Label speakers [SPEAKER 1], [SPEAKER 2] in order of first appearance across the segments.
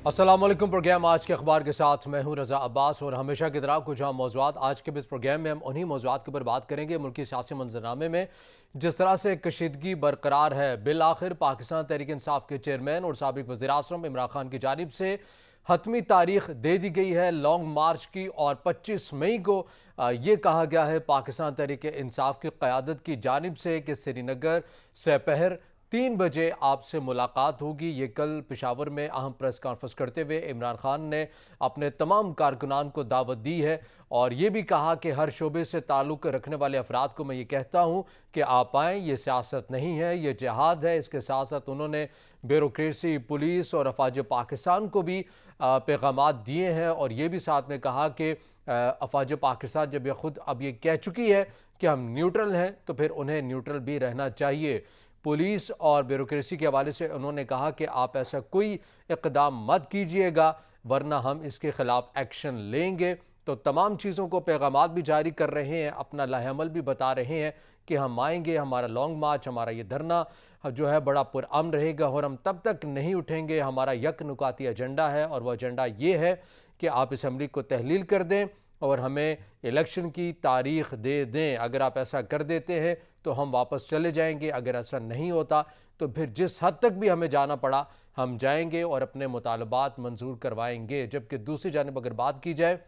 [SPEAKER 1] अस्सलाम वालेकुम। प्रोग्राम आज के अखबार के साथ मैं हूं रजा अब्बास और हमेशा की तरह कुछ मौज़ूआत आज के इस प्रोग्राम में हम उन्हीं मौज़ूआत के ऊपर बात करेंगे। मुल्की सियासी मंजरनामे में जिस तरह से कशीदगी बरकरार है, बिल आखिर पाकिस्तान तहरीक इंसाफ के चेयरमैन और साबिक वज़ीर आज़म इमरान खान की जानिब से हतमी तारीख दे दी गई है लॉन्ग मार्च की, और 25 मई को ये कहा गया है पाकिस्तान तहरीक इंसाफ की क़यादत की जानिब से कि श्रीनगर सपहर 3 बजे आपसे मुलाकात होगी। ये कल पेशावर में अहम प्रेस कॉन्फ्रेंस करते हुए इमरान खान ने अपने तमाम कारकुनान को दावत दी है और ये भी कहा कि हर शोबे से ताल्लुक़ रखने वाले अफराद को मैं ये कहता हूँ कि आप आएँ, ये सियासत नहीं है, ये जिहाद है। इसके साथ साथ उन्होंने ब्यूरोक्रेसी, पुलिस और अफवाज पाकिस्तान को भी पैगामात दिए हैं और ये भी साथ में कहा कि अफवाज पाकिस्तान जब ये खुद अब ये कह चुकी है कि हम न्यूट्रल हैं तो फिर उन्हें न्यूट्रल भी रहना चाहिए। पुलिस और ब्यूरोक्रेसी के हवाले से उन्होंने कहा कि आप ऐसा कोई इक़दाम मत कीजिएगा वरना हम इसके ख़िलाफ़ एक्शन लेंगे। तो तमाम चीज़ों को पैगामात भी जारी कर रहे हैं, अपना लाहेअमल भी बता रहे हैं कि हम आएंगे, हमारा लॉन्ग मार्च, हमारा ये धरना जो है बड़ा पुरअमन रहेगा और हम तब तक नहीं उठेंगे। हमारा यक नुकाती एजेंडा है और वह एजेंडा ये है कि आप असम्बली को तहलील कर दें और हमें इलेक्शन की तारीख दे दें। अगर आप ऐसा कर देते हैं तो हम वापस चले जाएंगे, अगर ऐसा नहीं होता तो फिर जिस हद तक भी हमें जाना पड़ा हम जाएंगे और अपने मुतालबात मंजूर करवाएंगे। जबकि दूसरी जानिब अगर बात की जाए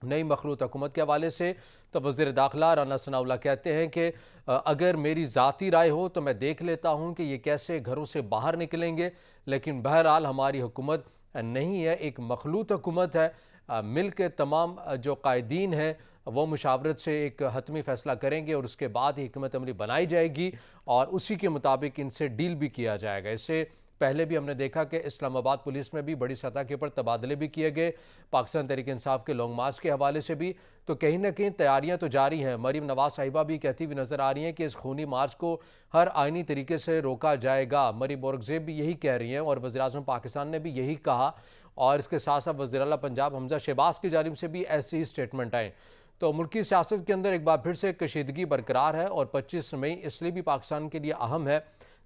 [SPEAKER 1] नई मखलूत हुकूमत के हवाले से तो वज़ीर दाखिला राना सनाउल्लाह कहते हैं कि अगर मेरी ज़ाती राय हो तो मैं देख लेता हूँ कि ये कैसे घरों से बाहर निकलेंगे, लेकिन बहरहाल हमारी हुकूमत नहीं है, एक मखलूत हुकूमत है। मिल के तमाम जो कायदीन हैं वो मुशावरत से एक हतमी फ़ैसला करेंगे और उसके बाद ही हिकमत अमली बनाई जाएगी और उसी के मुताबिक इनसे डील भी किया जाएगा। इससे पहले भी हमने देखा कि इस्लामाबाद पुलिस में भी बड़ी सतह के ऊपर तबादले भी किए गए पाकिस्तान तहरीक इंसाफ के लॉन्ग मार्च के हवाले से भी। तो कहीं ना कहीं तैयारियां तो जारी हैं। मरीम नवाज साहिबा भी कहती हुई नज़र आ रही हैं कि इस खूनी मार्च को हर आइनी तरीके से रोका जाएगा। मरीम औरंगजेब भी यही कह रही हैं और वज़ीर आज़म पाकिस्तान ने भी यही कहा और इसके साथ साथ वज़ीर आला पंजाब हमजा शहबाज की जानिब से भी ऐसी ही स्टेटमेंट आए। तो मुल्की सियासत के अंदर एक बार फिर से कशीदगी बरकरार है और 25 मई इसलिए भी पाकिस्तान के लिए अहम है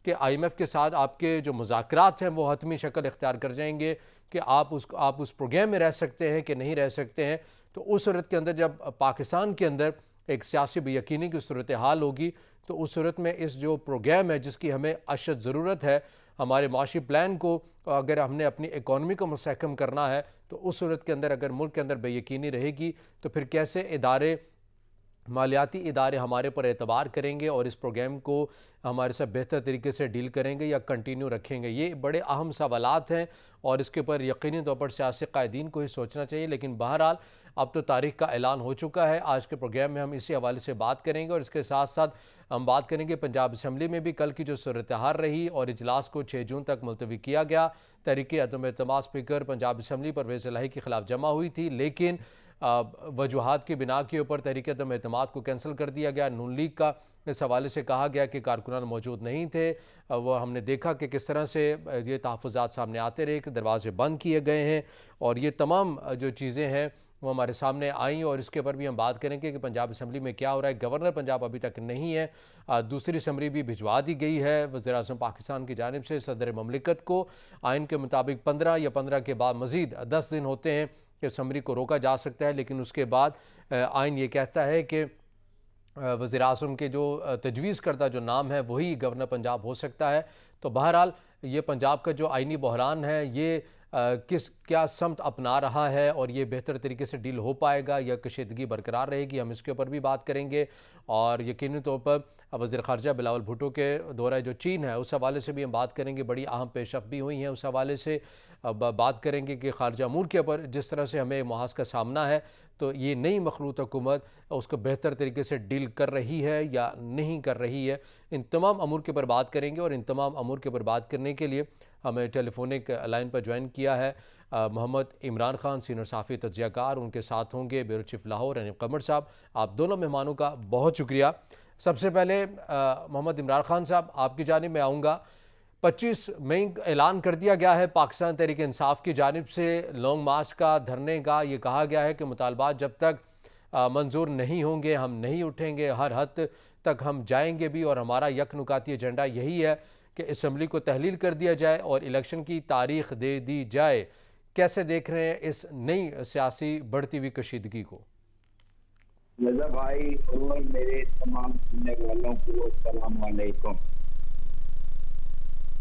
[SPEAKER 1] कि IMF के साथ आपके जो मुज़ाकरात हैं वो हतमी शक्ल इख्तियार कर जाएंगे कि आप उस प्रोग्राम में रह सकते हैं कि नहीं रह सकते हैं। तो उस सूरत के अंदर जब पाकिस्तान के अंदर एक सियासी बेयकीनी की सूरत हाल होगी तो उस सूरत में इस जो प्रोग्राम है जिसकी हमें अशद ज़रूरत है, हमारे माशी प्लान को अगर हमने अपनी इकॉनमी को मुस्तहकम करना है तो उस सूरत के अंदर अगर मुल्क के अंदर बेयकीनी रहेगी तो फिर कैसे इदारे, मालियाती इदारे हमारे पर एतबार करेंगे और इस प्रोग्राम को हमारे साथ बेहतर तरीके से डील करेंगे या कंटिन्यू रखेंगे। ये बड़े अहम सवालात हैं और इसके ऊपर यकीनी तौर पर सियासी कायदीन को ही सोचना चाहिए। लेकिन बहरहाल अब तो तारीख का ऐलान हो चुका है। आज के प्रोग्राम में हम इसी हवाले से बात करेंगे और इसके साथ साथ हम बात करेंगे पंजाब असम्बली में भी कल की जो सूरत हाल रही और इजलास को 6 जून तक मुलतवी किया गया। तहरीक अदम एतमाद स्पीकर पंजाब असम्बली परवेज़ इलाही के खिलाफ जमा हुई थी, लेकिन वजूहात की बिना के ऊपर तहरीक अदम एतमाद को कैंसिल कर दिया गया। नून लीग का इस हवाले से कहा गया कि कारकुनान मौजूद नहीं थे। वह हमने देखा कि किस तरह से ये तहफ़्फ़ुज़ात सामने आते रहे कि दरवाजे बंद किए गए हैं और ये तमाम जो चीज़ें हैं वो हमारे सामने आई और इसके ऊपर भी हम बात करेंगे कि पंजाब असम्बली में क्या हो रहा है। गवर्नर पंजाब अभी तक नहीं है, दूसरी असम्बली भी भिजवा दी गई है वज़ीर आज़म पाकिस्तान की जानिब से सदर ममलिकत को। आइन के मुताबिक 15 या 15 के बाद मज़ीद 10 दिन होते हैं कि असम्बली को रोका जा सकता है, लेकिन उसके बाद आइन ये कहता है कि वज़ीर आज़म के जो तजवीज़ करदा जो नाम है वही गवर्नर पंजाब हो सकता है। तो बहरहाल ये पंजाब का जो आइनी बहरान है ये क्या समत अपना रहा है और ये बेहतर तरीके से डील हो पाएगा या कशीदगी बरकरार रहेगी, हम इसके ऊपर भी बात करेंगे। और यकीनी तौर पर वज़ीर ख़ारजा बिलावल भुट्टो के दौरा जो चीन है उस हवाले से भी हम बात करेंगे। बड़ी अहम पेशरफ़्त भी हुई हैं उस हवाले से। अब बात करेंगे कि ख़ारजा अमूर के ऊपर जिस तरह से हमें मुहाज़ का सामना है तो ये नई मखलूत हुकूमत उसको बेहतर तरीके से डील कर रही है या नहीं कर रही है। इन तमाम अमूर के ऊपर बात करेंगे और इन तमाम अमूर के ऊपर बात करने के लिए हमें टेलीफोनिक लाइन पर ज्वाइन किया है मोहम्मद इमरान खान, सीनियर साफ़ी तज्ज़ियाकार। उनके साथ होंगे ब्यूरो चीफ लाहौर अनीम कमर साहब। आप दोनों मेहमानों का बहुत शुक्रिया। सबसे पहले मोहम्मद इमरान खान साहब आपकी जानिब में आऊँगा। 25 मई ऐलान कर दिया गया है पाकिस्तान तहरीक इंसाफ की जानिब से लॉन्ग मार्च का, धरने का। ये कहा गया है कि मुतालबात जब तक मंजूर नहीं होंगे हम नहीं उठेंगे, हर हद तक हम जाएंगे भी और हमारा यकनुकाती एजेंडा यही है कि असम्बली को तहलील कर दिया जाए और इलेक्शन की तारीख दे दी जाए। कैसे देख रहे हैं इस नई सियासी बढ़ती हुई कशीदगी को?
[SPEAKER 2] रजा भाई और मेरे तमाम सुनने वालों को अस्सलाम वालेकुम।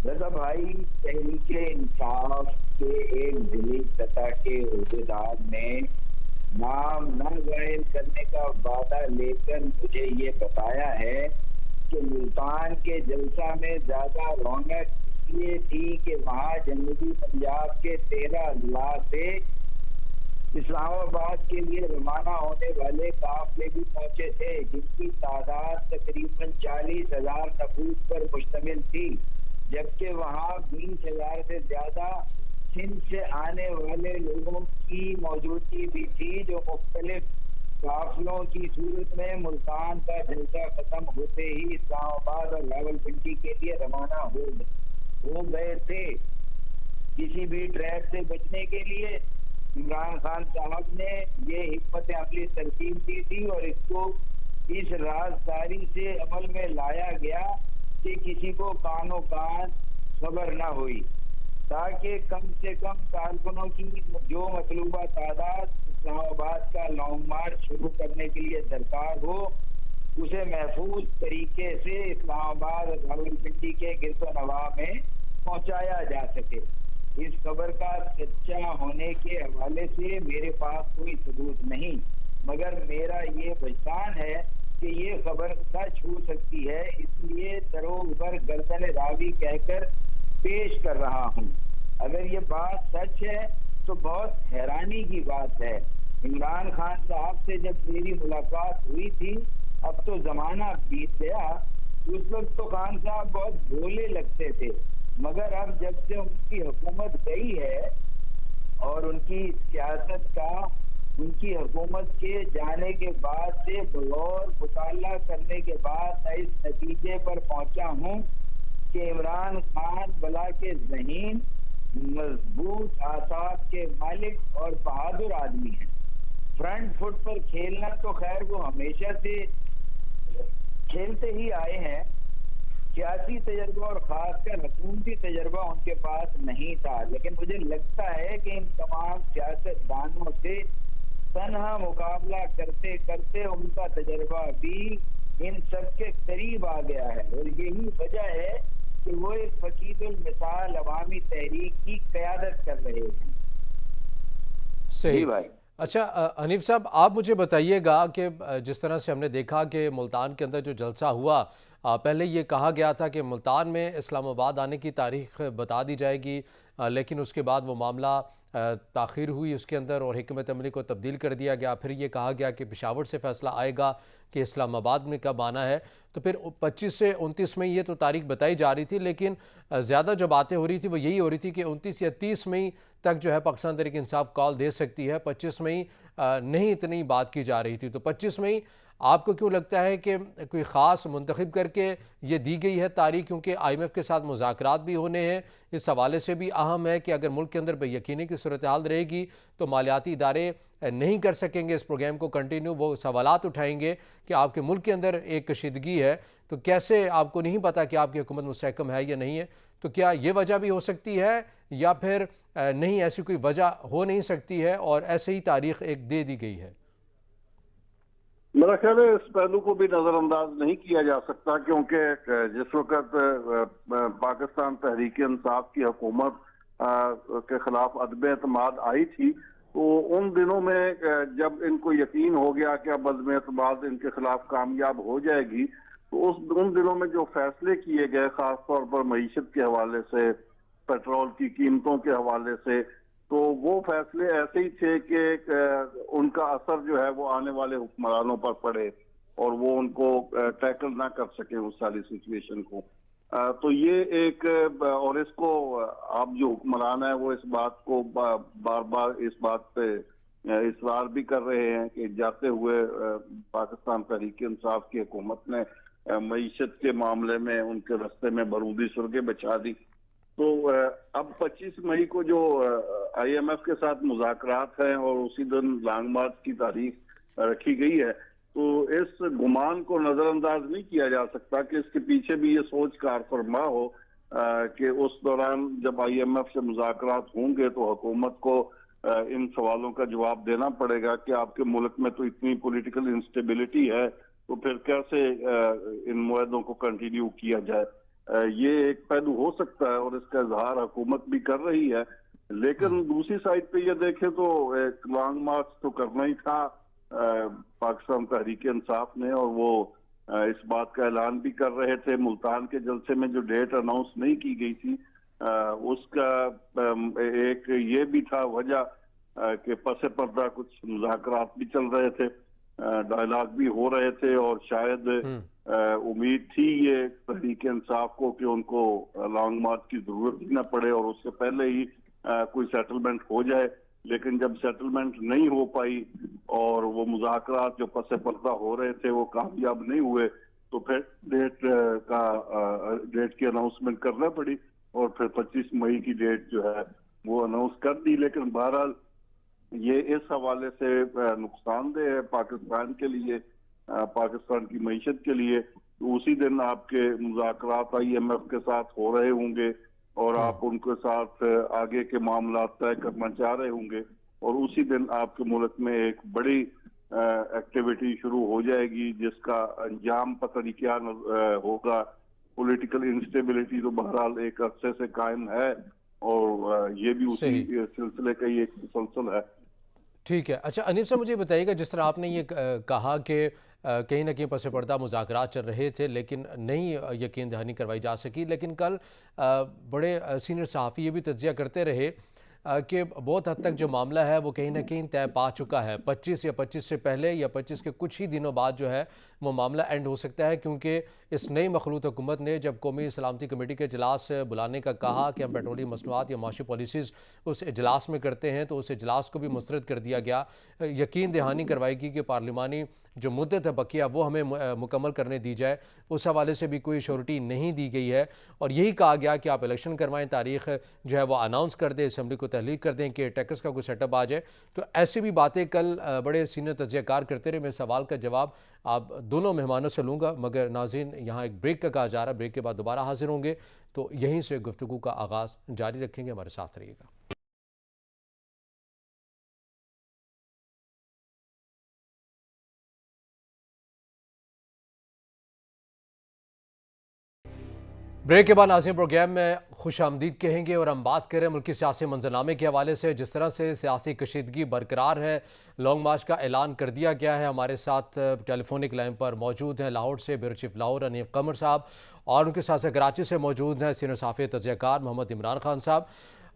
[SPEAKER 2] रजा भाई, तहरीक इंसाफ के एक दिली सतह के अहदेदार ने नाम न जाहिर करने का वादा लेकर मुझे ये बताया है कि मुल्तान के जलसा में ज्यादा रौनक इसलिए थी कि वहां जनूबी पंजाब के 13 अजला से इस्लामाबाद के लिए रवाना होने वाले काफिले भी पहुंचे थे, जिनकी तादाद तकरीबन 40,000 नफूस पर मुश्तमिल थी, जबकि वहां 20,000 से ज्यादा सिंध से आने वाले लोगों की मौजूदगी भी थी, जो मुख्तलिफ काफिलों की सूरत में मुल्तान का जलसा खत्म होते ही इस्लामाबाद और रावलपिंडी के लिए रवाना हो गए थे। किसी भी ट्रैप से बचने के लिए इमरान खान साहब ने ये हिकमत अमली तरतीब दी थी और इसको इस राजदारी से अमल में लाया गया कि किसी को कानो कान खबर न हुई, ताकि कम से कम कारकुनों की जो मतलूबा तादाद इस्लामाबाद का लॉन्ग मार्च शुरू करने के लिए दरकार हो, उसे महफूज तरीके से इस्लामाबाद और रावलपिंडी के गिरदोनवा में पहुंचाया जा सके। इस खबर का सच्चा होने के हवाले से मेरे पास कोई सबूत नहीं, मगर मेरा ये वजदान है कि ये खबर सच हो सकती है, इसलिए दरोबर गर्दन रावी कहकर पेश कर रहा हूँ। अगर ये बात सच है तो बहुत हैरानी की बात है। इमरान खान साहब से जब मेरी मुलाकात हुई थी, अब तो जमाना बीत गया, उस वक्त तो खान साहब बहुत भोले लगते थे, मगर अब जब से उनकी हुकूमत गई है और उनकी सियासत का उनकी हुकूमत के जाने के बाद से बगौर मुताला करने के बाद मैं इस नतीजे पर पहुंचा हूं कि इमरान खान बला के ज़हीन, मजबूत आसाब के मालिक और बहादुर आदमी हैं। फ्रंट फुट पर खेलना तो खैर वो हमेशा से खेलते ही आए हैं। सियासी तजर्बा और खासकर हुकूमती तजर्बा उनके पास नहीं था, लेकिन मुझे लगता है कि इन तमाम सियासतदानों से तन्हा मुकाबला करते करते उनका तजर्बा भी इन सबके करीब आ गया है, और यही वजह है कि वो एक फकीदुल मिसाल अवामी तहरीक की क़यादत कर रहे हैं।
[SPEAKER 1] सही भाई। अच्छा हनीफ साहब, आप मुझे बताइएगा कि जिस तरह से हमने देखा कि मुल्तान के अंदर जो जलसा हुआ, पहले ये कहा गया था कि मुल्तान में इस्लामाबाद आने की तारीख बता दी जाएगी, लेकिन उसके बाद वो मामला ताख़ीर हुई उसके अंदर और हिकमत अमली को तब्दील कर दिया गया। फिर ये कहा गया कि पेशावर से फ़ैसला आएगा कि इस्लामाबाद में कब आना है। तो फिर 25 से 29 मई ये तो तारीख बताई जा रही थी, लेकिन ज़्यादा जो बातें हो रही थी वो यही हो रही थी कि 29 या 30 मई तक जो है पाकिस्तान तहरीक इंसाफ कॉल दे सकती है। 25 मई नहीं इतनी बात की जा रही थी। तो 25 मई आपको क्यों लगता है कि कोई ख़ास मुंतखब करके ये दी गई है तारीख, क्योंकि IMF के साथ मुज़ाकरात भी होने हैं? इस हवाले से भी अहम है कि अगर मुल्क के अंदर बेयकीनी की सूरत हाल रहेगी तो मालियाती इदारे नहीं कर सकेंगे इस प्रोग्राम को कंटिन्यू। वो सवालात उठाएंगे कि आपके मुल्क के अंदर एक कशीदगी है, तो कैसे आपको नहीं पता कि आपकी हुकूमत मुस्तहकम है या नहीं है? तो क्या ये वजह भी हो सकती है, या फिर नहीं ऐसी कोई वजह हो नहीं सकती है और ऐसे ही तारीख एक दे दी गई है?
[SPEAKER 3] मेरा ख्याल है इस पहलू को भी नजरअंदाज नहीं किया जा सकता, क्योंकि जिस वक्त पाकिस्तान तहरीक इंसाफ की हुकूमत के खिलाफ अदम एतमाद आई थी, तो उन दिनों में जब इनको यकीन हो गया कि अब अदम एतमाद इनके खिलाफ कामयाब हो जाएगी, तो उन दिनों में जो फैसले किए गए, खासतौर पर मईशत के हवाले से, पेट्रोल की कीमतों के हवाले से, तो वो फैसले ऐसे ही थे कि उनका असर जो है वो आने वाले हुक्मरानों पर पड़े और वो उनको टैकल ना कर सके उस सारी सिचुएशन को। तो ये एक, और इसको आप जो हुक्मरान है वो इस बात को बार बार इस बात पे इसरार भी कर रहे हैं कि जाते हुए पाकिस्तान तहरीक इंसाफ की हुकूमत ने मईशत के मामले में उनके रास्ते में बरूदी सुर्गे बिछा दी। तो अब 25 मई को जो IMF के साथ मुज़ाकरात हैं और उसी दिन लॉन्ग मार्च की तारीख रखी गई है, तो इस गुमान को नजरअंदाज नहीं किया जा सकता कि इसके पीछे भी ये सोच कार फरमा हो कि उस दौरान जब IMF से मुज़ाकरात होंगे तो हुकूमत को इन सवालों का जवाब देना पड़ेगा कि आपके मुल्क में तो इतनी पॉलिटिकल इंस्टेबिलिटी है, तो फिर कैसे इन मुआहदों को कंटिन्यू किया जाए। ये एक पहलू हो सकता है और इसका इजहार हुकूमत भी कर रही है। लेकिन दूसरी साइड पे ये देखें तो एक लॉन्ग मार्च तो करना ही था पाकिस्तान तहरीक इंसाफ ने, और वो इस बात का ऐलान भी कर रहे थे। मुल्तान के जलसे में जो डेट अनाउंस नहीं की गई थी उसका एक ये भी था वजह कि पसे पर्दा कुछ मुज़ाकरात भी चल रहे थे, डायलॉग भी हो रहे थे, और शायद उम्मीद थी ये तहरीक इंसाफ को कि उनको लॉन्ग मार्च की जरूरत ही ना पड़े और उससे पहले ही कोई सेटलमेंट हो जाए। लेकिन जब सेटलमेंट नहीं हो पाई और वो मुज़ाकरात जो पसे पर्दा हो रहे थे वो कामयाब नहीं हुए, तो फिर डेट की अनाउंसमेंट करना पड़ी और फिर 25 मई की डेट जो है वो अनाउंस कर दी। लेकिन बहरहाल ये इस हवाले से नुकसानदेह है पाकिस्तान के लिए, पाकिस्तान की मईशत के लिए। तो उसी दिन आपके मुज़ाकरात IMF के साथ हो रहे होंगे और आप उनके साथ आगे के मामला तय करना चाह रहे होंगे, और उसी दिन आपके मुल्क में एक बड़ी एक्टिविटी शुरू हो जाएगी जिसका अंजाम पता नहीं क्या होगा। पॉलिटिकल इंस्टेबिलिटी तो बहरहाल एक अरसे से कायम है और ये भी उसी सिलसिले का ही एक मुसलसल है।
[SPEAKER 1] ठीक है। अच्छा अनीफ साहब, मुझे बताइएगा, जिस तरह आपने ये कहा कि कहीं ना कहीं पसे पर्दा मुज़ाकरात चल रहे थे लेकिन नहीं यकीन दहानी करवाई जा सकी, लेकिन कल बड़े सीनियर सहाफ़ी ये भी तज्ज़िया करते रहे कि बहुत हद तक जो मामला है वो कहीं ना कहीं तय पा चुका है। 25 या 25 से पहले या 25 के कुछ ही दिनों बाद जो है वो मामला एंड हो सकता है, क्योंकि इस नई मखलूत हुकूमत ने जब कौमी सलामती कमेटी के इजलास बुलाने का कहा कि हम पेट्रोलियम मसनूआत या माशी पॉलिसीज़ उस इजलास में करते हैं, तो उस इजलास को भी मुस्तरद कर दिया गया। यकीन दहानी करवाएगी कि पार्लिमानी जो मुद्दत है बकिया वो हमें मुकम्मल करने दी जाए, उस हवाले से भी कोई श्योरिटी नहीं दी गई है। और यही कहा गया कि आप इलेक्शन करवाएं, तारीख जो है वो अनाउंस कर दें, असम्बली को तहलील कर दें कि टैक्स का कोई सेटअप आ जाए। तो ऐसी भी बातें कल बड़े सीनियर तज्ज़ियाकार करते रहे। मैं सवाल का जवाब आप दोनों मेहमानों से लूँगा, मगर नाज़रीन यहाँ एक ब्रेक का कहा जा रहा है, ब्रेक के बाद दोबारा हाजिर होंगे, तो यहीं से गुफ्तगू का आगाज़ जारी रखेंगे। हमारे साथ रहिएगा। ब्रेक के बाद नाज़रीन प्रोग्राम में खुश आमदीद कहेंगे और हम बात करें मुल्की सियासी मंजरनामे के हवाले से। जिस तरह से सियासी कशीदगी बरकरार है, लॉन्ग मार्च का ऐलान कर दिया गया है। हमारे साथ टेलीफोनिक लाइन पर मौजूद हैं लाहौर से ब्यूरो चीफ लाहौर अनीफ कमर साहब, और उनके साथ से कराची से मौजूद हैं सीनियर सहाफ़ी तज्ज़ियाकार मोहम्मद इमरान खान साहब।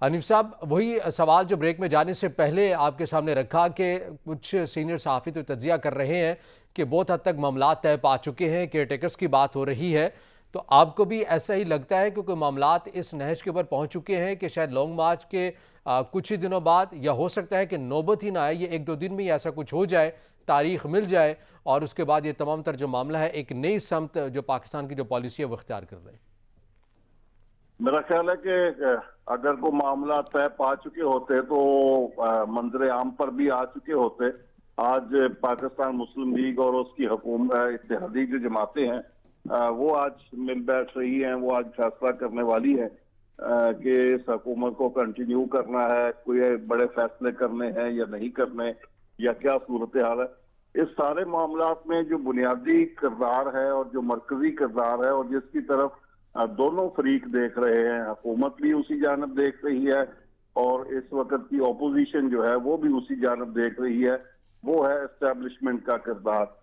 [SPEAKER 1] अनीफ साहब, वही सवाल जो ब्रेक में जाने से पहले आपके सामने रखा कि कुछ सीनियर सहाफ़ी तो तज्ज़िया कर रहे हैं कि बहुत हद तक मामला तय पा चुके हैं, केयर टेकर्स की बात हो रही है, तो आपको भी ऐसा ही लगता है कि कोई मामलात इस नहज के ऊपर पहुंच चुके हैं कि शायद लॉन्ग मार्च के कुछ ही दिनों बाद, या हो सकता है कि नौबत ही ना आए, ये 1-2 दिन में ही ऐसा कुछ हो जाए, तारीख मिल जाए और उसके बाद ये तमाम तर जो मामला है एक नई समत जो पाकिस्तान की जो पॉलिसी है वो इख्तियार कर रहे हैं?
[SPEAKER 3] मेरा ख्याल है कि अगर कोई मामला तय पा चुके होते तो मंजर आम पर भी आ चुके होते। आज पाकिस्तान मुस्लिम लीग और उसकी हुकूमत इत्तेहादी जो जमातें हैं वो आज मिल बैठ रही हैं, वो आज फैसला करने वाली है कि इस हुकूमत को कंटिन्यू करना है, कोई बड़े फैसले करने हैं या नहीं करने, या क्या सूरत हाल है। इस सारे मामलात में जो बुनियादी किरदार है और जो मरकजी किरदार है और जिसकी तरफ दोनों फरीक देख रहे हैं, हुकूमत भी उसी जानब देख रही है और इस वक्त की अपोजिशन जो है वो भी उसी जानब देख रही है, वो है एस्टेब्लिशमेंट का किरदार।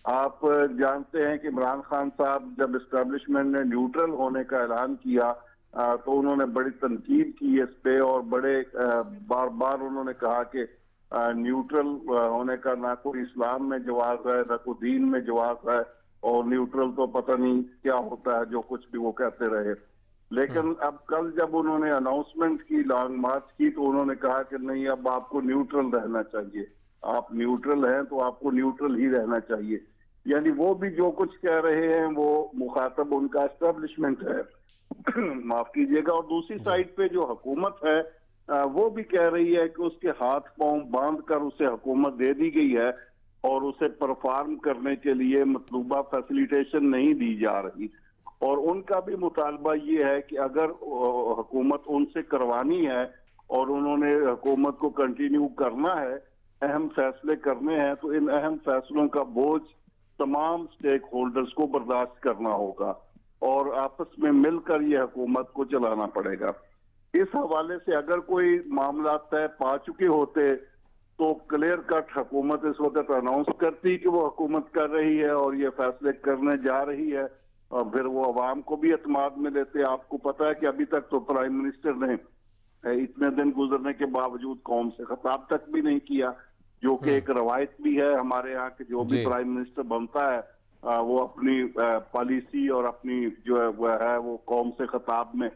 [SPEAKER 3] आप जानते हैं कि इमरान खान साहब जब एस्टेब्लिशमेंट ने न्यूट्रल होने का ऐलान किया तो उन्होंने बड़ी तनकीद की इस पे और बड़े बार बार उन्होंने कहा कि न्यूट्रल होने का ना कोई इस्लाम में जवाब है ना कोई दीन में जवाब है, और न्यूट्रल तो पता नहीं क्या होता है, जो कुछ भी वो कहते रहे। लेकिन अब कल जब उन्होंने अनाउंसमेंट की लॉन्ग मार्च की तो उन्होंने कहा कि नहीं, अब आपको न्यूट्रल रहना चाहिए, आप न्यूट्रल हैं तो आपको न्यूट्रल ही रहना चाहिए। यानी वो भी जो कुछ कह रहे हैं वो मुखातब उनका एस्टेब्लिशमेंट है माफ कीजिएगा। और दूसरी साइड पे जो हुकूमत है वो भी कह रही है कि उसके हाथ पांव बांध कर उसे हुकूमत दे दी गई है और उसे परफॉर्म करने के लिए मतलूबा फैसिलिटेशन नहीं दी जा रही। और उनका भी मुतालबा ये है कि अगर हुकूमत उनसे करवानी है और उन्होंने हुकूमत को कंटिन्यू करना है, अहम फैसले करने हैं, तो इन अहम फैसलों का बोझ तमाम स्टेक होल्डर्स को बर्दाश्त करना होगा और आपस में मिलकर ये हुकूमत को चलाना पड़ेगा। इस हवाले से अगर कोई मामला तय पा चुके होते तो क्लियर कट हुकूमत इस वक्त अनाउंस करती कि वो हुकूमत कर रही है और ये फैसले करने जा रही है, और फिर वो अवाम को भी एतमाद में लेते। आपको पता है कि अभी तक तो प्राइम मिनिस्टर ने इतने दिन गुजरने के बावजूद कौम से खिताब तक भी नहीं किया, जो कि एक रवायत भी है हमारे यहाँ के जो भी प्राइम मिनिस्टर बनता है वो अपनी पॉलिसी और अपनी जो है वो कौम से खिताब में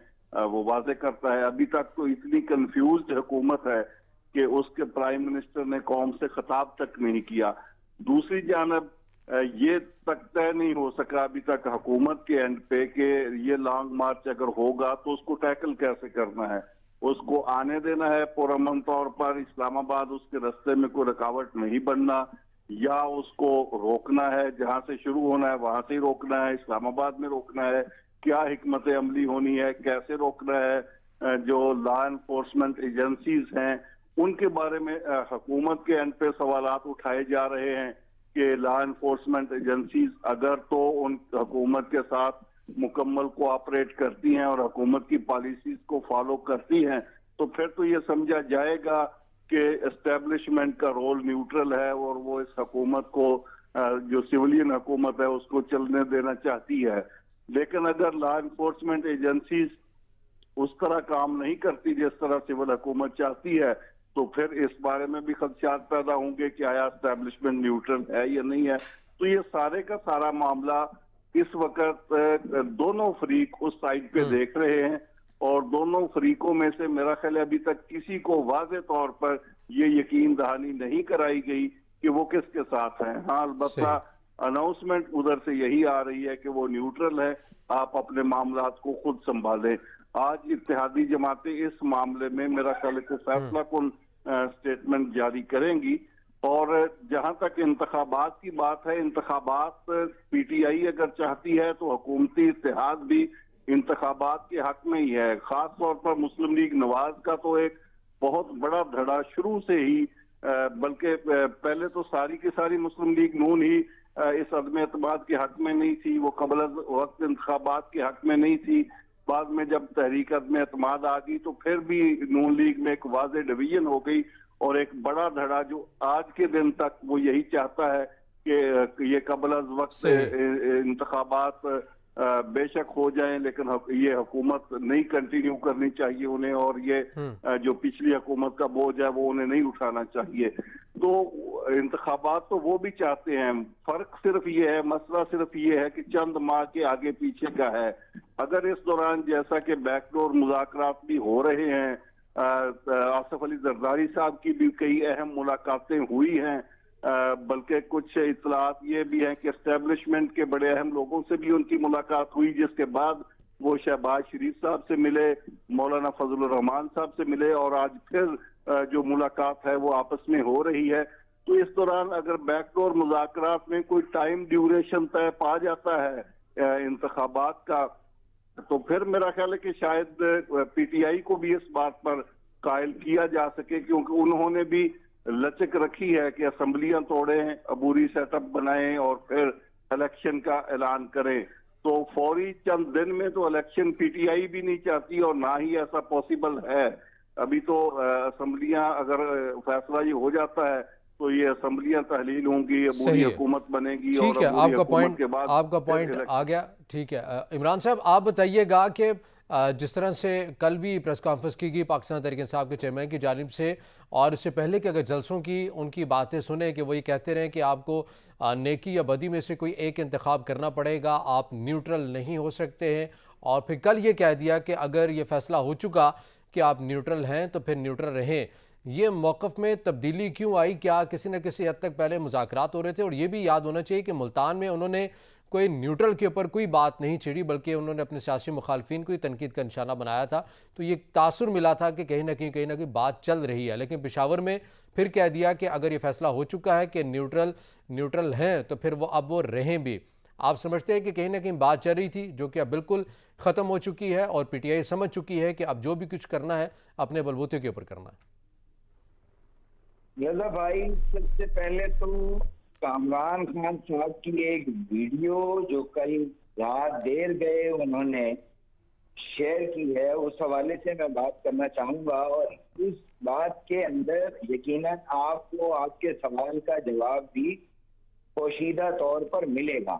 [SPEAKER 3] वो वाजे करता है। अभी तक तो इतनी कंफ्यूज्ड हुकूमत है कि उसके प्राइम मिनिस्टर ने कौम से खिताब तक नहीं किया। दूसरी जानब ये तक तय नहीं हो सका अभी तक हुकूमत के एंड पे कि ये लॉन्ग मार्च अगर होगा तो उसको टैकल कैसे करना है, उसको आने देना है पुरअमन तौर पर इस्लामाबाद, उसके रास्ते में कोई रुकावट नहीं बनना, या उसको रोकना है, जहां से शुरू होना है वहां से ही रोकना है, इस्लामाबाद में रोकना है, क्या हिकमत अमली होनी है, कैसे रोकना है। जो लॉ एनफोर्समेंट एजेंसीज हैं उनके बारे में हुकूमत के एंड पे सवालात उठाए जा रहे हैं कि लॉ एनफोर्समेंट एजेंसीज अगर तो उन हुकूमत के साथ मुकम्मल कोऑपरेट करती हैं और हुकूमत की पॉलिसीज को फॉलो करती हैं तो फिर तो ये समझा जाएगा कि एस्टेब्लिशमेंट का रोल न्यूट्रल है और वो इस हुकूमत को जो सिविलियन हुकूमत है उसको चलने देना चाहती है। लेकिन अगर लॉ एनफोर्समेंट एजेंसीज उस तरह काम नहीं करती जिस तरह सिविल हुकूमत चाहती है तो फिर इस बारे में भी खदशात पैदा होंगे कि आया एस्टेब्लिशमेंट न्यूट्रल है या नहीं है। तो ये सारे का सारा मामला इस वक्त दोनों फरीक उस साइड पे देख रहे हैं और दोनों फरीकों में से मेरा ख्याल है अभी तक किसी को वाज़े तौर पर ये यकीन दहानी नहीं कराई गई कि वो किसके साथ हैं। हाँ, अलबत्ता अनाउंसमेंट उधर से यही आ रही है कि वो न्यूट्रल है, आप अपने मामलात को खुद संभालें। आज इत्तेहादी जमातें इस मामले में मेरा ख्याल है फैसला कुन स्टेटमेंट जारी करेंगी। और जहां तक इंतखाबात की बात है, इंतखाबात पीटीआई अगर चाहती है तो हुकूमती इत्तेहाद भी इंतखाबात के हक में ही है। खास तौर पर मुस्लिम लीग नवाज का तो एक बहुत बड़ा धड़ा शुरू से ही, बल्कि पहले तो सारी की सारी मुस्लिम लीग नून ही इस अदम एतमाद के हक में नहीं थी, वो कबल वक्त इंतखाबात के हक में नहीं थी। बाद में जब तहरीक अदम एतमाद आ गई तो फिर भी नून लीग में एक वाज़े डिवीजन हो गई और एक बड़ा धड़ा जो आज के दिन तक वो यही चाहता है कि ये कबल वक्त इंतखाबात बेशक हो जाएं लेकिन ये हुकूमत नहीं कंटिन्यू करनी चाहिए उन्हें, और ये जो पिछली हुकूमत का बोझ है वो उन्हें नहीं उठाना चाहिए। तो इंतखाबात तो वो भी चाहते हैं, फर्क सिर्फ ये है, मसला सिर्फ ये है कि चंद माह के आगे पीछे का है। अगर इस दौरान जैसा कि बैकडोर मुज़ाकरात भी हो रहे हैं, आसिफ अली जरदारी साहब की भी कई अहम मुलाकातें हुई हैं, बल्कि कुछ इतलात ये भी हैं कि एस्टेब्लिशमेंट के बड़े अहम लोगों से भी उनकी मुलाकात हुई, जिसके बाद वो शहबाज शरीफ साहब से मिले, मौलाना फजलुर रहमान साहब से मिले और आज फिर जो मुलाकात है वो आपस में हो रही है। तो इस दौरान अगर बैकडोर मुज़ाकरात में कोई टाइम ड्यूरेशन तय पा जाता है इंतखाबात का तो फिर मेरा ख्याल है कि शायद पीटीआई को भी इस बात पर कायल किया जा सके, क्योंकि उन्होंने भी लचक रखी है कि असम्बलियां तोड़ें, अबूरी सेटअप बनाएं और फिर इलेक्शन का ऐलान करें। तो फौरी चंद दिन में तो इलेक्शन पीटीआई भी नहीं चाहती और ना ही ऐसा पॉसिबल है। अभी तो असम्बलियां अगर फैसला ये हो जाता है तो ये असम्बलियां तहलील होंगी, अबूरी हुकूमत बनेगी।
[SPEAKER 1] ठीक है, आपका पॉइंट आ गया। ठीक है इमरान साहब, आप बताइएगा कि जिस तरह से कल भी प्रेस कॉन्फ्रेंस की गई पाकिस्तान तहरीक इंसाफ के चेयरमैन की जानिब से, और इससे पहले कि अगर जलसों की उनकी बातें सुने कि वो ये कहते रहे कि आपको नेकी या बदी में से कोई एक इंतखाब करना पड़ेगा, आप न्यूट्रल नहीं हो सकते हैं, और फिर कल ये कह दिया कि अगर ये फैसला हो चुका कि आप न्यूट्रल हैं तो फिर न्यूट्रल रहें। ये मौक़िफ़ में तब्दीली क्यों आई? क्या किसी न किसी हद तक पहले मुज़ाकरात हो रहे थे? और ये भी याद होना चाहिए कि मुल्तान में उन्होंने कोई न्यूट्रल के ऊपर कोई बात नहीं छेड़ी, बल्कि उन्होंने अपने सियासी मुखालफिन को ही तनकीद का निशाना बनाया था। तो ये तासुर मिला था कि कहीं ना कहीं बात चल रही है। लेकिन पेशावर में फिर कह दिया कि अगर ये फैसला हो चुका है कि न्यूट्रल हैं तो फिर वो अब वो रहें भी। आप समझते हैं कि कहीं ना कहीं बात चल रही थी जो कि अब बिल्कुल ख़त्म हो चुकी है और पीटीआई समझ चुकी है कि अब जो भी कुछ करना है अपने बलबूते के ऊपर करना है?
[SPEAKER 2] रजा भाई, सबसे पहले तो कामरान खान साहब की एक वीडियो जो कल रात देर गए उन्होंने शेयर की है, उस हवाले से मैं बात करना चाहूंगा। और उस बात के अंदर यकीनन आपको आपके सवाल का जवाब भी पोशीदा तौर पर मिलेगा।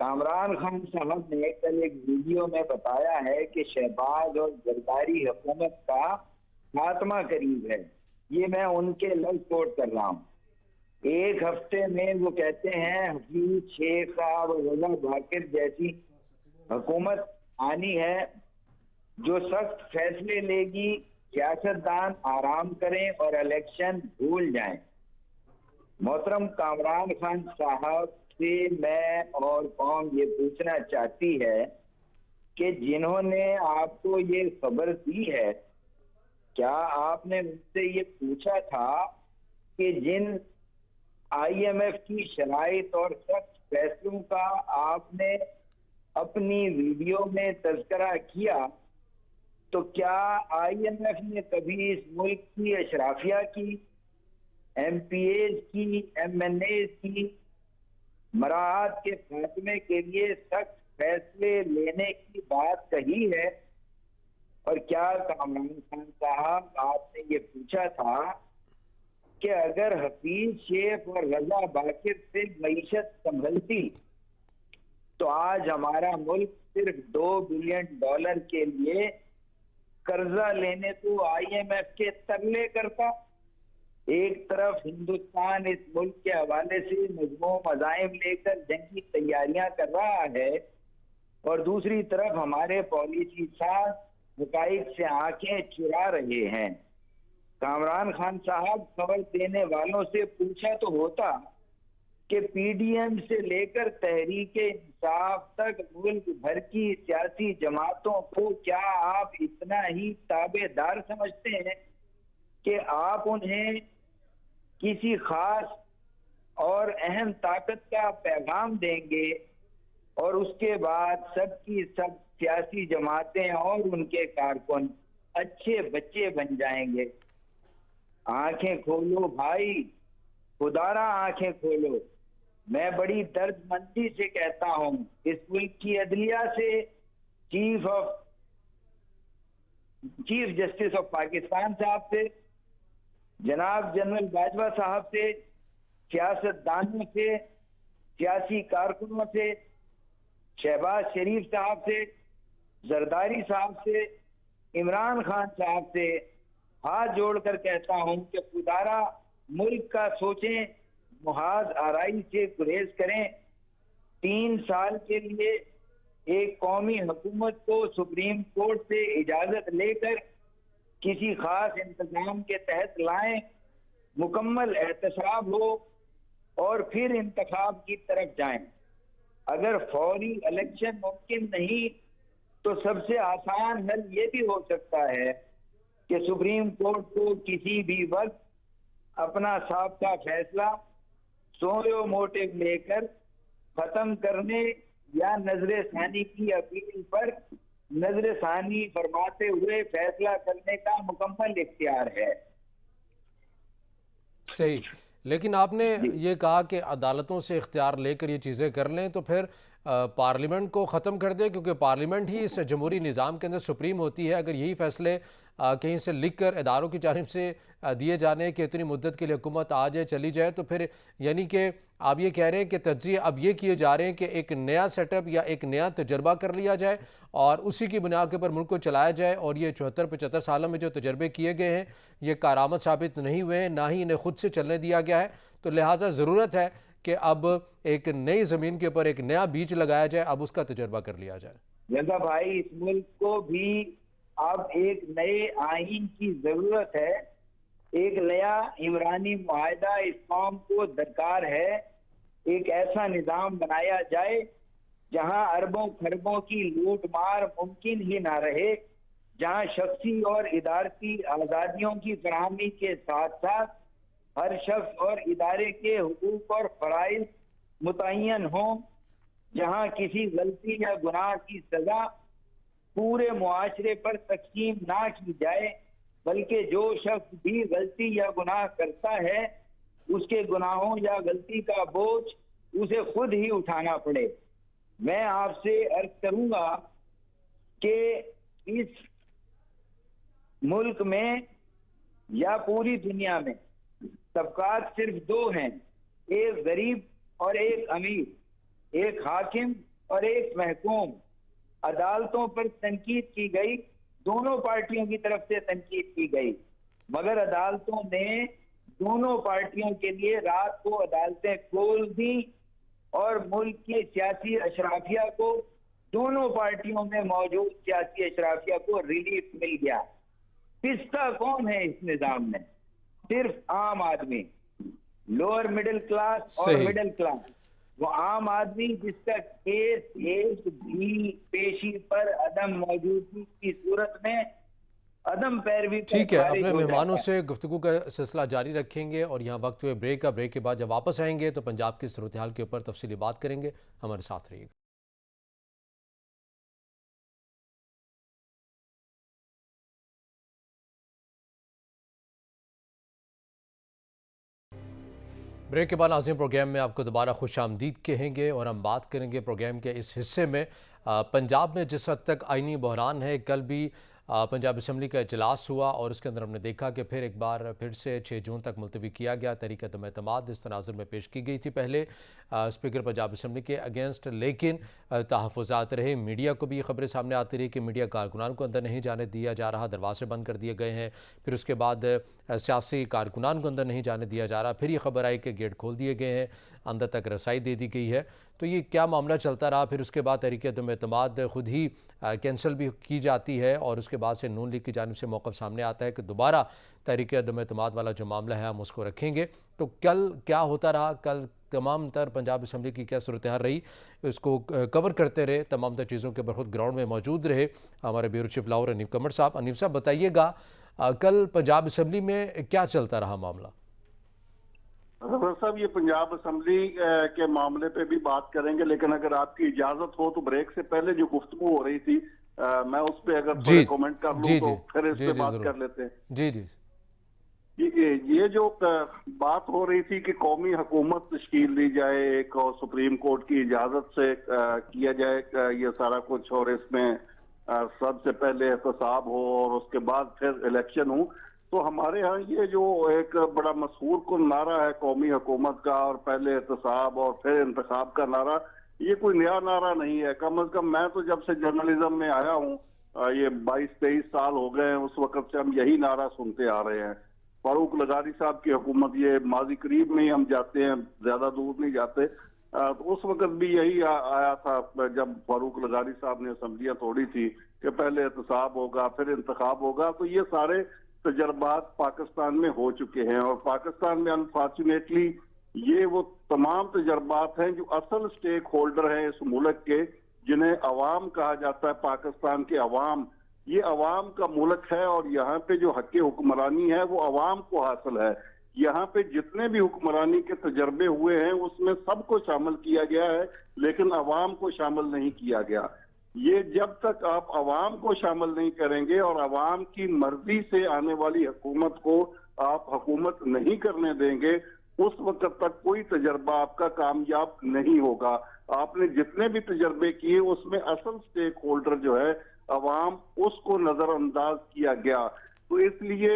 [SPEAKER 2] कामरान खान साहब ने कल एक वीडियो में बताया है कि शहबाज और जरदारी हुकूमत का खात्मा करीब है। ये मैं उनके लफ्ज कोट कर रहा हूँ। एक हफ्ते में वो कहते हैं हफीज शेख साहब और रजा बाकिर जैसी हुकूमत आनी है जो सख्त फैसले लेगी, सियासतदान आराम करें और इलेक्शन भूल जाएं। मोहतरम कामरान खान साहब से मैं और कौम ये पूछना चाहती है कि जिन्होंने आपको ये खबर दी है, क्या आपने मुझसे ये पूछा था कि जिन आईएमएफ की शराइत और सख्त फैसलों का आपने अपनी वीडियो में तज़किरा किया, तो क्या आईएमएफ ने कभी इस मुल्क की अशराफिया की, एमपीएज की, एमएनए की मराहत के खात्मे के लिए सख्त फैसले लेने की बात कही है? और क्या कामरान खान साहब आपने ये पूछा था कि अगर हफीज शेख और रजा बाकिर से मईशत संभलती तो आज हमारा मुल्क सिर्फ $2 बिलियन के लिए कर्जा लेने को आईएमएफ के तरले करता? एक तरफ हिंदुस्तान इस मुल्क के हवाले से मजमू मज़ाइम लेकर जंगी तैयारियां कर रहा है और दूसरी तरफ हमारे पॉलिसी साथ हकाइक से आंखें चुरा रहे हैं। कामरान खान साहब, खबर देने वालों से पूछा तो होता कि पीडीएम से लेकर तहरीके इंसाफ तक मुल्क भर की सियासी जमातों को क्या आप इतना ही ताबेदार समझते हैं कि आप उन्हें किसी खास और अहम ताकत का पैगाम देंगे और उसके बाद सबकी सब सियासी जमातें और उनके कारकुन अच्छे बच्चे बन जाएंगे? आंखें खोलो भाई, खुदारा आंखें खोलो। मैं बड़ी दर्दमंदी से कहता हूं, इस मुल्क की अदलिया से चीफ जस्टिस ऑफ पाकिस्तान साहब से, जनाब जनरल बाजवा साहब से, सियासतदानों से, सियासी कारकुनों से, शहबाज शरीफ साहब से, जरदारी साहब से, इमरान खान साहब से हाथ जोड़कर कहता हूं कि खुदारा मुल्क का सोचें, मुहाज आराई से गुरेज करें। 3 साल के लिए एक कौमी हुकूमत को सुप्रीम कोर्ट से इजाजत लेकर किसी खास इंतजाम के तहत लाएं, मुकम्मल एहतसाब हो और फिर इंतखाब की तरफ जाएं। अगर फौरी इलेक्शन मुमकिन नहीं तो सबसे आसान हल ये भी हो सकता है कि सुप्रीम कोर्ट को किसी भी वक्त अपना साबका फैसला सोयो मोटिव लेकर खत्म करने या नजर सानी की अपील पर नजर सानी फरमाते हुए फैसला करने का मुकम्मल इख्तियार है।
[SPEAKER 1] सही, लेकिन आपने ये कहा कि अदालतों से इख्तियार लेकर ये चीज़ें कर लें, तो फिर पार्लियामेंट को ख़त्म कर दे, क्योंकि पार्लियामेंट ही इस जमहूरी निज़ाम के अंदर सुप्रीम होती है। अगर यही फैसले कहीं से लिख कर इदारों की जानिब से दिए जाने कि इतनी मुद्दत के लिए हुकूमत आ जाए, चली जाए, तो फिर यानी कि आप ये कह रहे हैं कि तज्ज़िये अब ये किए जा रहे हैं कि एक नया सेटअप या एक नया तजर्बा कर लिया जाए और उसी की बुनियाद के ऊपर मुल्क को चलाया जाए, और ये 74-75 सालों में जो तजर्बे किए गए हैं ये कारामद साबित नहीं हुए हैं, ना ही इन्हें खुद से चलने दिया गया है। तो लिहाजा ज़रूरत है कि अब एक नई ज़मीन के ऊपर एक नया बीज लगाया जाए, अब उसका तजर्बा कर लिया जाए।
[SPEAKER 2] रजा भाई, इस मुल्क को भी अब एक नए आईन की जरूरत है, एक नया इमरानी मुआहदा इस कौम को दरकार है। एक ऐसा निज़ाम बनाया जाए जहां अरबों खरबों की लूट मार मुमकिन ही ना रहे, जहां शख्सी और इदारती आज़ादियों की फराहमी के साथ साथ हर शख्स और इदारे के हुकूक और फराइज मुतय्यन हों, जहां किसी गलती या गुनाह की सजा पूरे मुआशरे पर तकसीम ना की जाए, बल्कि जो शख्स भी गलती या गुनाह करता है उसके गुनाहों या गलती का बोझ उसे खुद ही उठाना पड़े। मैं आपसे अर्ज करूंगा कि इस मुल्क में या पूरी दुनिया में तबकात सिर्फ दो हैं, एक गरीब और एक अमीर, एक हाकिम और एक महकूम। अदालतों पर तनकीद की गई, दोनों पार्टियों की तरफ से तनकीद की गई, मगर अदालतों ने दोनों पार्टियों के लिए रात को अदालतें खोल दी और मुल्क की सियासी अशराफिया को, दोनों पार्टियों में मौजूद सियासी अशराफिया को रिलीफ मिल गया। पिसता कौन है इस निजाम में? सिर्फ आम आदमी, लोअर मिडिल क्लास और मिडिल क्लास। वो आम आदमी जिसका केस एक भी पेशी पर अदम मौजूदगी की सूरत में अदम पैरवी पर
[SPEAKER 1] ठीक है,
[SPEAKER 2] खारिज
[SPEAKER 1] अपने
[SPEAKER 2] हो
[SPEAKER 1] मेहमानों
[SPEAKER 2] जाता है।
[SPEAKER 1] से गुफ्तगू का सिलसिला जारी रखेंगे और यहाँ वक्त हुए ब्रेक का। ब्रेक के बाद जब वापस आएंगे तो पंजाब की सूरत हाल के ऊपर तफसीली बात करेंगे। हमारे साथ रहिएगा। ब्रेक के बाद नाज़रीन प्रोग्राम में आपको दोबारा खुश आमदीद कहेंगे और हम बात करेंगे प्रोग्राम के इस हिस्से में पंजाब में जिस हद तक आइनी बहरान है। कल भी पंजाब असम्बली का इजलास हुआ और उसके अंदर हमने देखा कि फिर एक बार फिर से 6 जून तक मुलतवी किया गया। तहरीक अदम-ए-एतमाद इस तनाज़ुर में पेश की गई थी पहले स्पीकर पंजाब असम्बली के अगेंस्ट, लेकिन तहफ़्फ़ुज़ात रहे। मीडिया को भी ये खबरें सामने आती रही कि मीडिया कारकुनान को अंदर नहीं जाने दिया जा रहा, दरवाजे बंद कर दिए गए हैं। फिर उसके बाद सियासी कारकुनान को अंदर नहीं जाने दिया जा रहा। फिर ये खबर आई कि गेट खोल दिए गए हैं, अंदर तक रसाई दे दी गई है। तो ये क्या मामला चलता रहा। फिर उसके बाद तहरीक अदम-ए-एतमाद खुद ही कैंसिल भी की जाती है और उसके बाद से नून लीग की जानिब से मौक़िफ़ सामने आता है कि दोबारा तहरीक अदम-ए-एतमाद वाला जो मामला है हम उसको रखेंगे। तो कल क्या होता रहा, कल तमाम तर पंजाब असम्बली की क्या सूरत हाल रही, इसको कवर करते रहे, तमाम तर चीज़ों के ऊपर खुद ग्राउंड में मौजूद रहे हमारे ब्यूरो चीफ लाहौर अनीफ कमर साहब। अनीफ साहब बताइएगा कल पंजाब असम्बली में क्या चलता रहा मामला?
[SPEAKER 3] साहब, ये पंजाब असम्बली के मामले पे भी बात करेंगे, लेकिन अगर आपकी इजाजत हो तो ब्रेक से पहले जो गुफ्तगू हो रही थी मैं उस पर अगर थोड़े कमेंट कर लूं तो फिर इस पे बात कर लेते हैं।
[SPEAKER 1] जी जी।
[SPEAKER 3] ये जो बात हो रही थी कि कौमी हुकूमत तश्कील दी जाए एक और सुप्रीम कोर्ट की इजाजत से किया जाए ये सारा कुछ, और इसमें सबसे पहले एहतसाब हो और उसके बाद फिर इलेक्शन हो, तो हमारे यहाँ ये जो एक बड़ा मशहूर कुन नारा है कौमी हुकूमत का और पहले एहतसाब और फिर इंतखाब का नारा, ये कोई नया नारा नहीं है। कम अज कम मैं तो जब से जर्नलिज्म में आया हूँ, ये 22-23 साल हो गए हैं, उस वक्त से हम यही नारा सुनते आ रहे हैं। फारूक लगारी साहब की हुकूमत, ये माजी करीब में ही हम जाते हैं, ज्यादा दूर नहीं जाते, तो उस वक्त भी यही आया था जब फारूक लगारी साहब ने असम्बलियां तोड़ी थी कि पहले एहतसाब होगा फिर इंतखाब होगा। तो ये सारे तजर्बात पाकिस्तान में हो चुके हैं और पाकिस्तान में अनफॉर्चुनेटली ये वो तमाम तजर्बात हैं जो असल स्टेक होल्डर हैं इस मुल्क के, जिन्हें अवाम कहा जाता है, पाकिस्तान के अवाम, ये अवाम का मुल्क है और यहाँ पे जो हक़ हुक्मरानी है वो अवाम को हासिल है। यहाँ पे जितने भी हुक्मरानी के तजर्बे हुए हैं उसमें सबको शामिल किया गया है, लेकिन अवाम को शामिल नहीं किया गया। ये जब तक आप अवाम को शामिल नहीं करेंगे और अवाम की मर्जी से आने वाली हुकूमत को आप हुकूमत नहीं करने देंगे, उस वक्त तक कोई तजर्बा आपका कामयाब नहीं होगा। आपने जितने भी तजर्बे किए उसमें असल स्टेक होल्डर जो है अवाम, उसको नजरअंदाज किया गया। तो इसलिए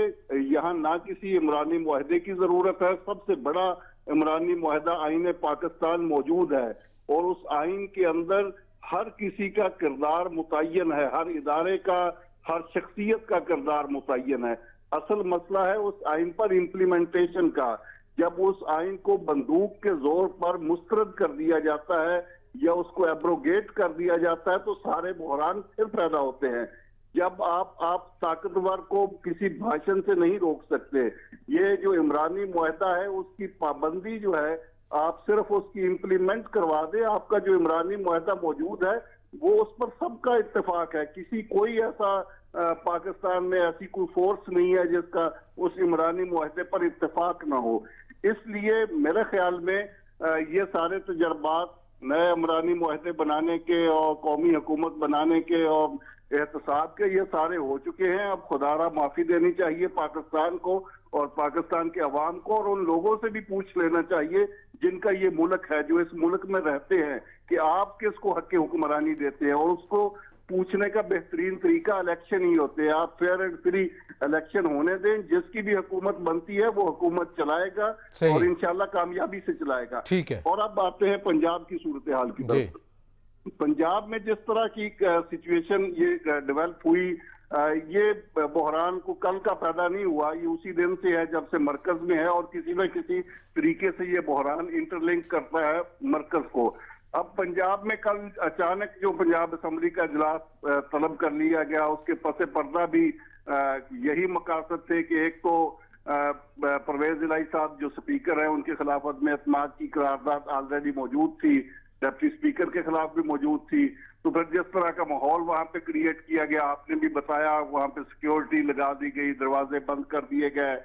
[SPEAKER 3] यहाँ ना किसी इमरानी मुआहदे की जरूरत है, सबसे बड़ा इमरानी मुआहदा आईन पाकिस्तान मौजूद है और उस आइन के अंदर हर किसी का किरदार मुतय्यन है, हर इदारे का, हर शख्सियत का किरदार मुतय्यन है। असल मसला है उस आइन पर इम्प्लीमेंटेशन का। जब उस आइन को बंदूक के जोर पर मुस्तरद कर दिया जाता है या उसको एब्रोगेट कर दिया जाता है तो सारे बहरान फिर पैदा होते हैं। जब आप ताकतवर को किसी भाषण से नहीं रोक सकते। ये जो इमरानी मुआहदा है उसकी पाबंदी जो है, आप सिर्फ उसकी इम्प्लीमेंट करवा दे। आपका जो इमरानी मुआहदा मौजूद है वो उस पर सबका इत्तेफाक है, किसी कोई ऐसा पाकिस्तान में ऐसी कोई फोर्स नहीं है जिसका उस इमरानी मुआहदे पर इत्तेफाक ना हो। इसलिए मेरे ख्याल में ये सारे तजर्बात नए अमरानी मुआहदे बनाने के और कौमी हुकूमत बनाने के और एहतसाब के, ये सारे हो चुके हैं। अब खुदारा माफी देनी चाहिए पाकिस्तान को और पाकिस्तान के अवाम को, और उन लोगों से भी पूछ लेना चाहिए जिनका ये मुल्क है, जो इस मुल्क में रहते हैं, कि आप किसको हक हुक्मरानी देते हैं। और उसको पूछने का बेहतरीन तरीका इलेक्शन ही होते हैं। आप फेयर एंड फ्री इलेक्शन होने दें, जिसकी भी हुकूमत बनती है वो हुकूमत चलाएगा और इंशाल्लाह कामयाबी से चलाएगा।
[SPEAKER 1] ठीक है।
[SPEAKER 3] और अब आते हैं पंजाब की सूरत हाल की तरफ। पंजाब में जिस तरह की सिचुएशन ये डेवलप हुई, ये बहरान को कल का पैदा नहीं हुआ, ये उसी दिन से है जब से मरकज में है, और किसी न किसी तरीके से ये बहरान इंटरलिंक करता है मरकज को। अब पंजाब में कल अचानक जो पंजाब असम्बली का इजलास तलब कर लिया गया, उसके पसे पर्दा भी यही मकासद थे कि एक तो परवेज इलाही साहब जो स्पीकर हैं उनके खिलाफ अदम एतमाद की करारदाद ऑलरेडी मौजूद थी, डिप्टी स्पीकर के खिलाफ भी मौजूद थी। तो फिर जिस तरह का माहौल वहां पे क्रिएट किया गया, आपने भी बताया, वहां पे सिक्योरिटी लगा दी गई, दरवाजे बंद कर दिए गए,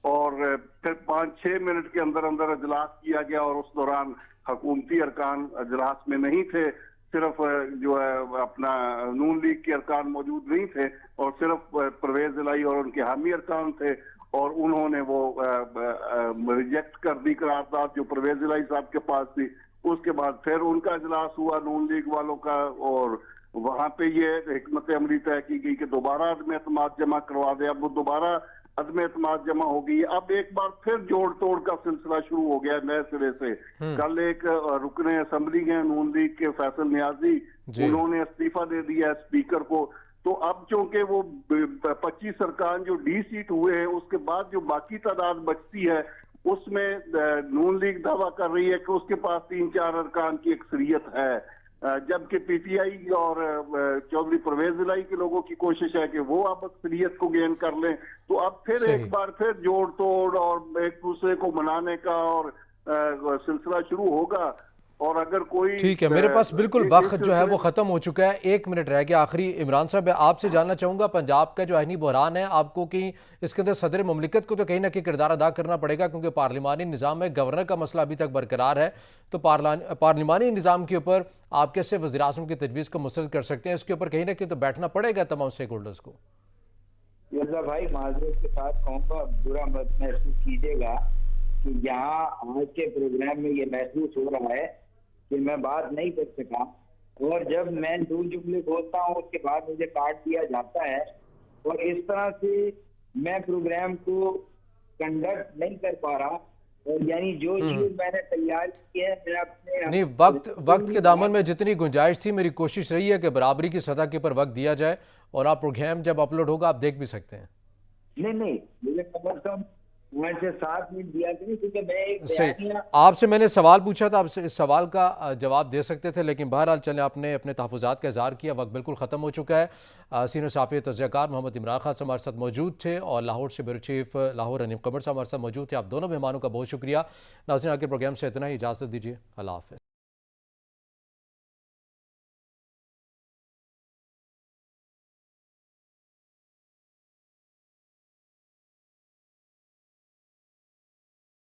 [SPEAKER 3] और फिर 5-6 मिनट के अंदर अंदर इजलास किया गया। और उस दौरान हुकूमती अरकान इजलास में नहीं थे, सिर्फ जो है अपना नून लीग के अरकान मौजूद नहीं थे, और सिर्फ परवेज इलाही और उनके हामी अरकान थे, और उन्होंने वो रिजेक्ट कर दी करारदाद जो परवेज इलाही साहब के पास थी। उसके बाद फिर उनका इजलास हुआ नून लीग वालों का, और वहां पे ये हिकमत अमली तय की गई कि दोबारा अदम एतमाद जमा करवा दे। अब वो दोबारा अदम एतमाद जमा हो गई। अब एक बार फिर जोड़ तोड़ का सिलसिला शुरू हो गया नए सिरे से। कल एक रुकने असेंबली हैं नून लीग के फैसल नियाजी, उन्होंने इस्तीफा दे दिया स्पीकर को। तो अब चूंकि वो 25 अरकान जो डी सीट हुए हैं, उसके बाद जो बाकी तादाद बचती है उसमें नून लीग दावा कर रही है कि उसके पास 3-4 अरकान की अक्सरियत है, जबकि पीटीआई और चौधरी परवेज इलाही के लोगों की कोशिश है कि वो अब अक्सरियत को गेन कर लें। तो अब फिर एक बार फिर जोड़ तोड़ और एक दूसरे को मनाने का और सिलसिला शुरू होगा। और अगर कोई
[SPEAKER 1] ठीक है, मेरे पास बिल्कुल वक्त जो है वो ख़त्म हो चुका है, 1 मिनट रह गया आखिरी। इमरान साहब, मैं आपसे जानना चाहूँगा, पंजाब का जो आइनी बहरान है, आपको कि इसके अंदर सदर मुमलिकत को तो कहीं ना कहीं किरदार अदा करना पड़ेगा, क्योंकि पार्लिमानी निज़ाम में गवर्नर का मसला अभी तक बरकरार है। तो पार्लिमानी निज़ाम के ऊपर आप कैसे वज़ीर आज़म की तजवीज़ को मुस्तरद कर सकते हैं? इसके ऊपर कहीं ना कहीं तो बैठना पड़ेगा तमाम स्टेक होल्डर्स को।
[SPEAKER 2] भाई माजरत के साथ कहूँगा, बुरा मत महसूस कीजिएगा कि यहाँ आज के प्रोग्राम में ये महसूस हो रहा है कि मैं बात नहीं कर सका, और जब मैं 2 जुमले बोलता हूँ उसके बाद मुझे काट दिया जाता है, और इस तरह से मैं प्रोग्राम को कंडक्ट नहीं कर पा रहा। और यानी जो चीज मैंने तैयार की है, मैं अपने
[SPEAKER 1] नहीं, वक्त के दामन में जितनी गुंजाइश थी, मेरी कोशिश रही है कि बराबरी की सतह के ऊपर वक्त दिया जाए, और आप प्रोग्राम जब अपलोड होगा आप देख भी सकते हैं।
[SPEAKER 2] नहीं, मुझे कम से कम 5 से 7 मिनट दिया करें, क्योंकि मैं एक
[SPEAKER 1] आपसे मैंने सवाल पूछा था, आपसे इस सवाल का जवाब दे सकते थे, लेकिन बहरहाल चलें, आपने अपने तहफ़्फ़ुज़ात का इज़हार किया। वक्त बिल्कुल ख़त्म हो चुका है। सीनियर सहाफ़ी तज़कियाकार मोहम्मद इमरान खान हमारे साथ मौजूद थे, और लाहौर से ब्यूरो चीफ लाहौर अनीम कमर साहब हमारे साथ मौजूद थे। आप दोनों मेहमानों का बहुत शुक्रिया। नाज़रीन, आगे प्रोग्राम से इतना ही, इजाज़त दीजिए। अल्लाह हाफ़िज़।